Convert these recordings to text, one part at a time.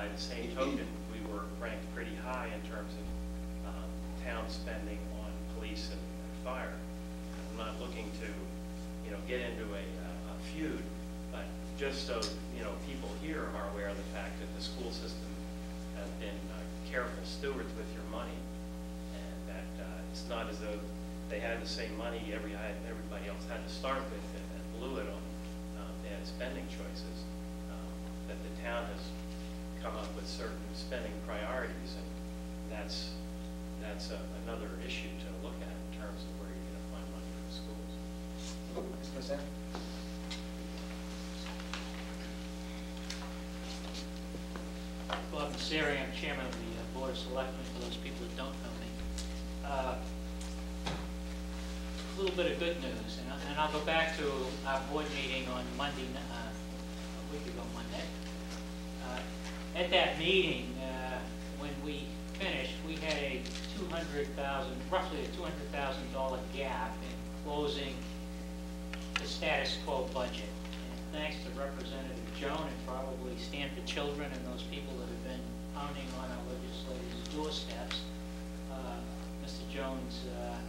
by the same token, we were ranked pretty high in terms of town spending on police and fire. I'm not looking to, get into a feud, but just so, people here are aware of the fact that the school system has been careful stewards with your money, and that it's not as though they had the same money everybody else had to start with and blew it on bad spending choices. That the town has come up with certain spending priorities, and that's another issue to look at in terms of where you're going to find money for schools. Mr. President? Bob Messeri, I'm chairman of the Board of Selectmen, for those people that don't know me. A little bit of good news, and I'll go back to our board meeting on Monday, a week ago Monday. At that meeting, when we finished, we had a roughly a $200,000 gap in closing the status quo budget. And thanks to Representative Joan and probably Stanford Children and those people that have been pounding on our legislators' doorsteps, Mr. Jones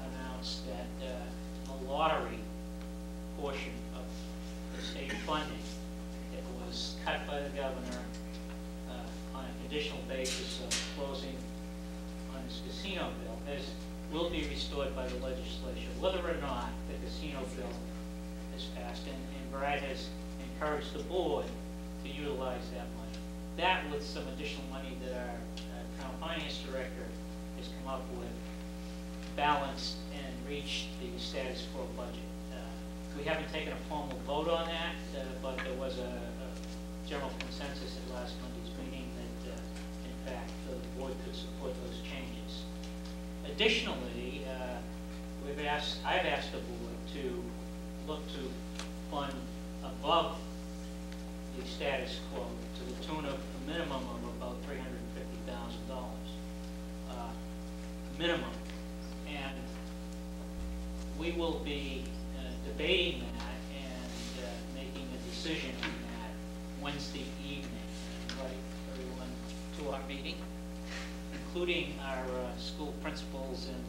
announced that the lottery portion of the state funding that was cut by the governor on a conditional basis of closing on his casino bill will be restored by the legislature, whether or not the casino bill is passed. And Brad has encouraged the board to utilize that money. That, with some additional money that our town finance director has come up with, balanced and reached the status quo budget. We haven't taken a formal vote on that, but there was a general consensus at last Monday's meeting that, in fact, the board could support those changes. Additionally, I've asked the board to look to fund above the status quo to the tune of a minimum of about $350,000. Minimum. And we will be debating that and making a decision on that Wednesday evening. I invite everyone to our meeting, including our school principals and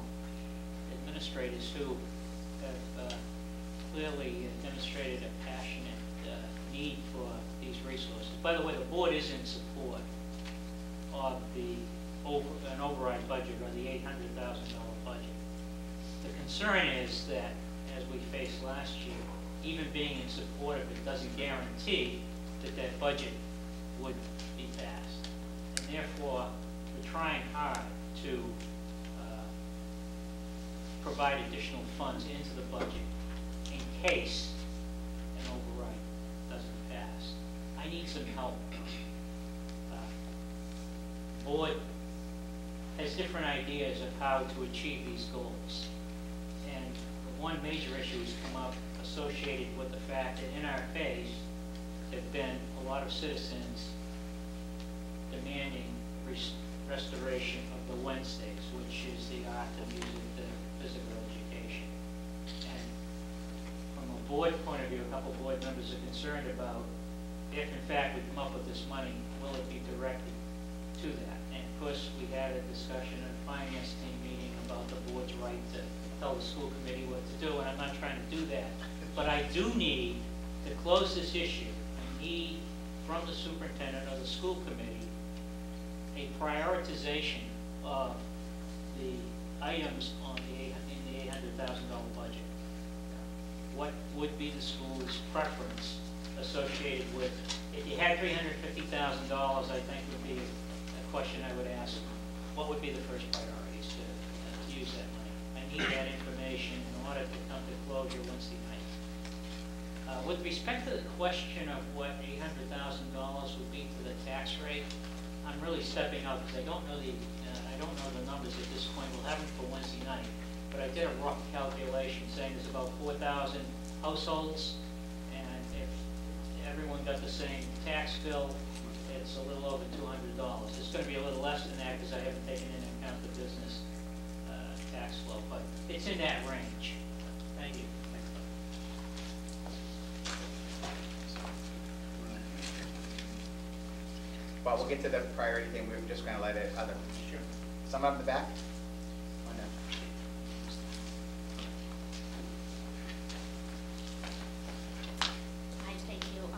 administrators who have clearly demonstrated a passionate need for these resources. By the way, the board is in support of an override budget, or the $800,000 budget. The concern is that, as we faced last year, even being in support of it doesn't guarantee that that budget would be passed. And therefore, we're trying hard to provide additional funds into the budget in case an override doesn't pass. I need some help. The board has different ideas of how to achieve these goals. And one major issue has come up associated with the fact that in our phase there have been a lot of citizens demanding restoration of the Wednesdays, which is the art, the music, the physical education. And from a board point of view, a couple of board members are concerned about if in fact we come up with this money, will it be directed to that? And of course, we had a discussion at a finance team meeting about the board's right to tell the school committee what to do, and I'm not trying to do that. But I do need to close this issue. I need from the superintendent or the school committee a prioritization of the items in the $800,000 budget. What would be the school's preference associated with, if you had $350,000, I think would be a question I would ask, what would be the first priorities to use that money? I need that information in order to come to closure Wednesday night. With respect to the question of what $800,000 would be to the tax rate, I'm really stepping up because I don't know the numbers at this point. We'll have them for Wednesday night, but I did a rough calculation saying there's about 4,000 households, and if everyone got the same tax bill, it's a little over $200. It's going to be a little less than that because I haven't taken into account the business tax flow, but it's in that range. Thank you. Well, we'll get to the priority thing. We're just going to let it other. Sure. Some up in the back. One up. Hi, thank you.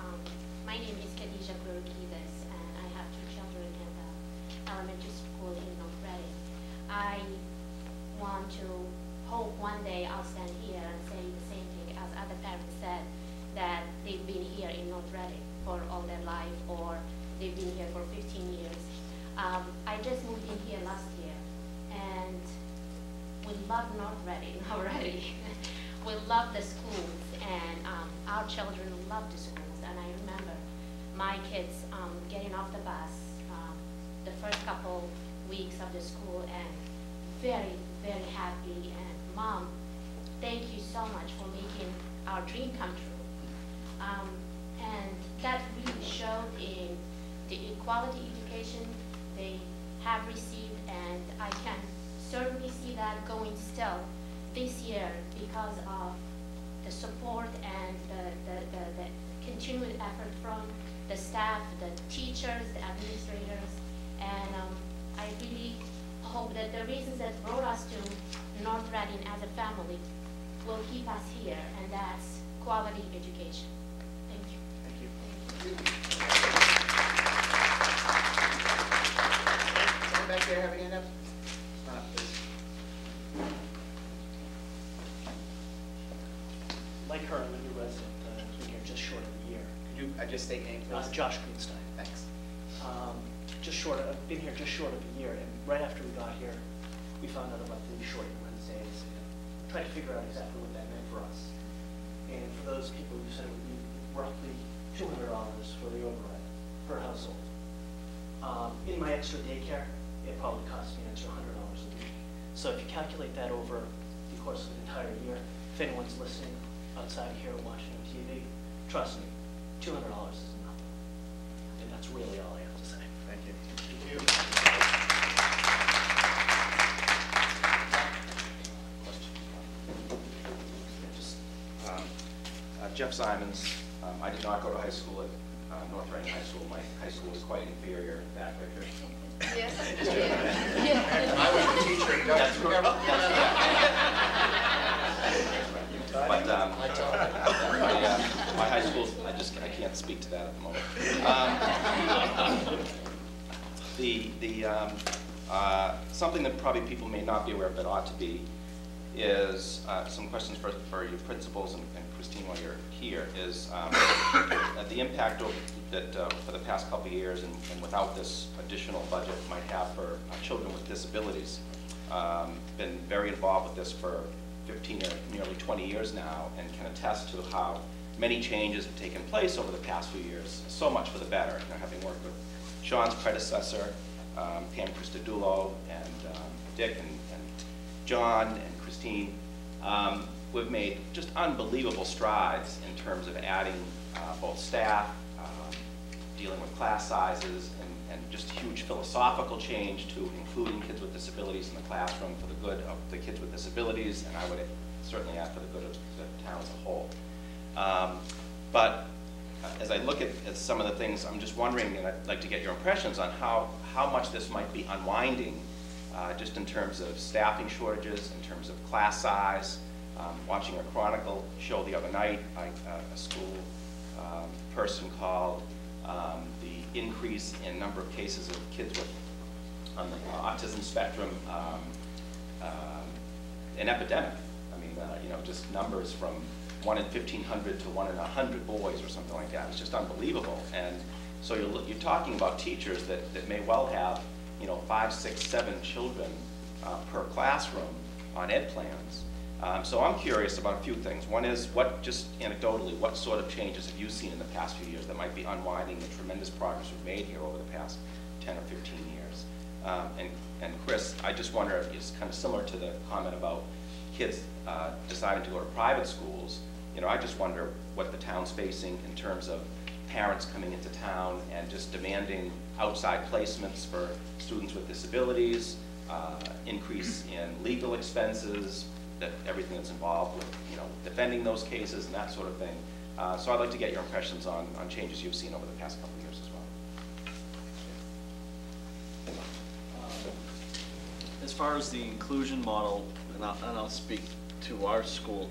My name is Khadija Gurkides, and I have 2 children in the elementary school in North Reading. I want to hope one day I'll stand here and say the same thing as other parents said, that they've been here in North Reading for all their life, or they've been here for 15 years. I just moved in here last year, and we love North Reading already. We love the schools, and our children love the schools. And I remember my kids getting off the bus the first couple weeks of the school, and very, very happy. And Mom, thank you so much for making our dream come true. And that really showed in the equality education they have received, and I can certainly see that going still this year because of the support and the continued effort from the staff, the teachers, the administrators, and I really hope that the reasons that brought us to North Reading as a family will keep us here, and that's quality education. Thank you. Thank you. Someone back there have a hand up? Come on up, please. Mike Hearn, a new resident, been here just short of a year. Could you just state name, please? Josh Greenstein. Thanks. I've been here just short of a year, and right after we got here, we found out about the shortened Wednesdays and tried to figure out exactly what that meant for us. And for those people who said it would be roughly $200 for the override per household. In my extra daycare, it probably cost me an extra $100 a week. So if you calculate that over the course of an entire year, if anyone's listening outside of here watching on TV, trust me, $200 is nothing. And that's really all I have to say. Thank you. Jeff Simons. I did not go to high school at North Reading High School. My high school was quite inferior in that picture. Yes. I was a teacher. That's correct. But my high school, I can't speak to that at the moment. Something that probably people may not be aware of but ought to be is some questions for your principals and Christine while you're here is the impact that for the past couple of years and without this additional budget might have for children with disabilities. Been very involved with this for 15 or nearly 20 years now, and can attest to how many changes have taken place over the past few years, so much for the better. You know, having worked with Sean's predecessor, Pam Christodoulou, and Dick and John and Christine, we've made just unbelievable strides in terms of adding both staff, dealing with class sizes, and just huge philosophical change to including kids with disabilities in the classroom for the good of the kids with disabilities, and I would certainly add for the good of the town as a whole. But as I look at some of the things, I'm just wondering, and I'd like to get your impressions on how much this might be unwinding, just in terms of staffing shortages, in terms of class size. Watching a Chronicle show the other night, a school person called the increase in number of cases of kids with on the autism spectrum an epidemic. I mean, you know, just numbers from 1 in 1,500 to 1 in 100 boys or something like that. It's just unbelievable. And so you're talking about teachers that may well have, you know, 5, 6, 7 children per classroom on ed plans. So I'm curious about a few things. One is, just anecdotally, what sort of changes have you seen in the past few years that might be unwinding the tremendous progress we've made here over the past 10 or 15 years? And Chris, I just wonder if it's kind of similar to the comment about kids deciding to go to private schools. You know, I just wonder what the town's facing in terms of parents coming into town and just demanding outside placements for students with disabilities, increase in legal expenses, everything that's involved with, you know, defending those cases and that sort of thing. So I'd like to get your impressions on changes you've seen over the past couple of years as well. far as the inclusion model, and I'll speak to our school,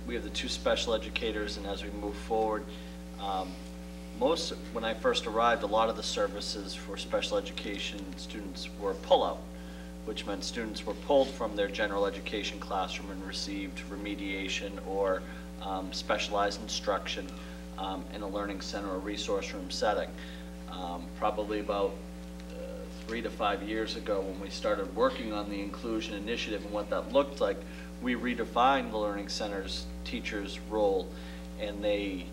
we have the 2 special educators, and as we move forward, when I first arrived, a lot of the services for special education students were pull-out, which meant students were pulled from their general education classroom and received remediation or specialized instruction in a learning center or resource room setting. Probably about 3 to 5 years ago, when we started working on the inclusion initiative and what that looked like, we redefined the learning center's teacher's role, and they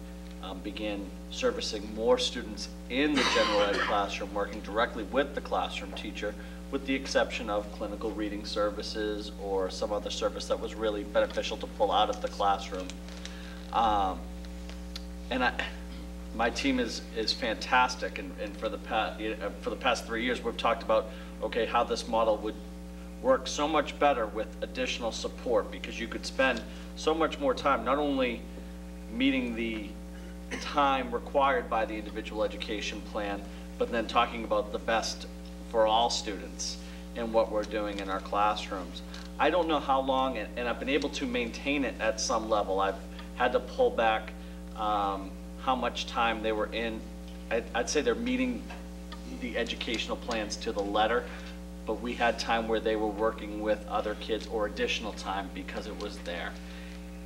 began servicing more students in the general ed classroom, working directly with the classroom teacher, with the exception of clinical reading services or some other service that was really beneficial to pull out of the classroom. My team is fantastic, and for the past 3 years, we've talked about, okay, how this model would work so much better with additional support, because you could spend so much more time not only meeting the time required by the individual education plan, but then talking about the best for all students and what we're doing in our classrooms. I don't know how long, and I've been able to maintain it at some level. I've had to pull back how much time they were in. I'd say they're meeting the educational plans to the letter, but we had time where they were working with other kids or additional time because it was there.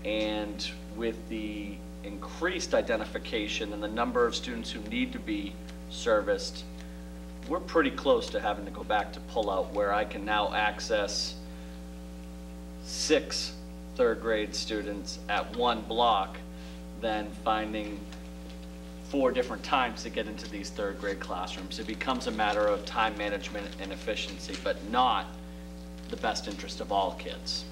And with the increased identification and the number of students who need to be serviced, we're pretty close to having to go back to pull out, where I can now access 6 third grade students at one block than finding 4 different times to get into these third grade classrooms. It becomes a matter of time management and efficiency, but not the best interest of all kids.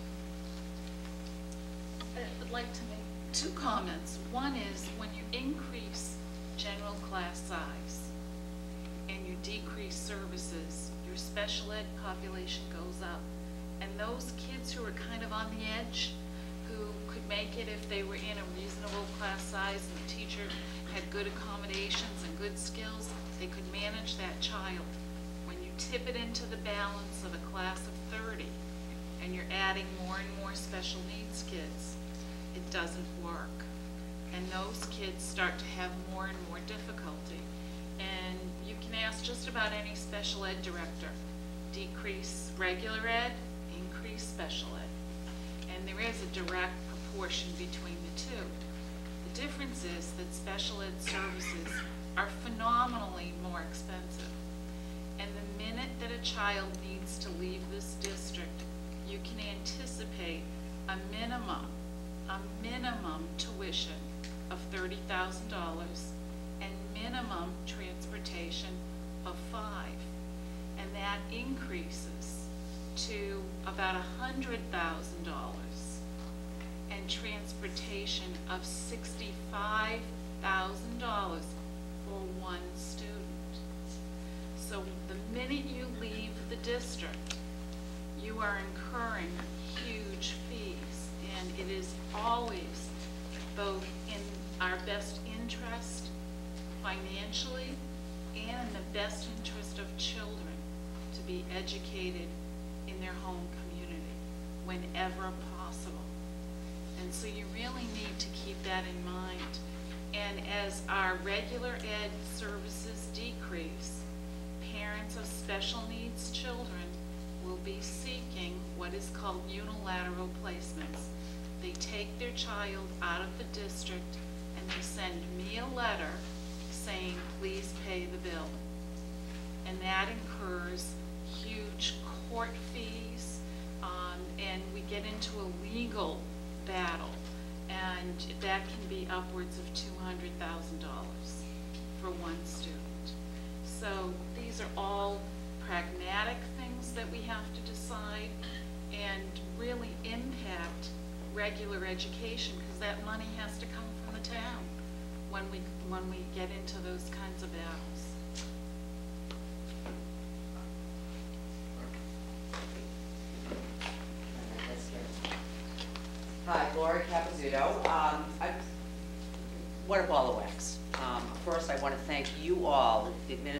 I'd like to make 2 comments. One is, when you increase general class size and you decrease services, your special ed population goes up. And those kids who are kind of on the edge, who could make it if they were in a reasonable class size and the teacher had good accommodations and good skills, they could manage that child. When you tip it into the balance of a class of 30 and you're adding more and more special needs kids, it doesn't work. And those kids start to have more and more difficulty. And you can ask just about any special ed director, decrease regular ed, increase special ed. And there is a direct proportion between the 2. The difference is that special ed services are phenomenally more expensive. And the minute that a child needs to leave this district, you can anticipate a minimum tuition of $30,000 and minimum transportation of $5,000. And that increases to about $100,000 and transportation of $65,000 for one student. So the minute you leave the district, you are incurring huge fees, and it is always both in our best interest financially and in the best interest of children to be educated in their home community whenever possible. And so you really need to keep that in mind. And as our regular ed services decrease, parents of special needs children will be seeking what is called unilateral placements. They take their child out of the district and they send me a letter saying, please pay the bill. And that incurs huge court fees, and we get into a legal battle, and that can be upwards of $200,000 for one student. So these are all pragmatic things that we have to decide and really impact regular education, because that money has to come from the town when we get into those kinds of battles. Hi, Lori Capizzuto. What a ball of wax. First, I want to thank you all, the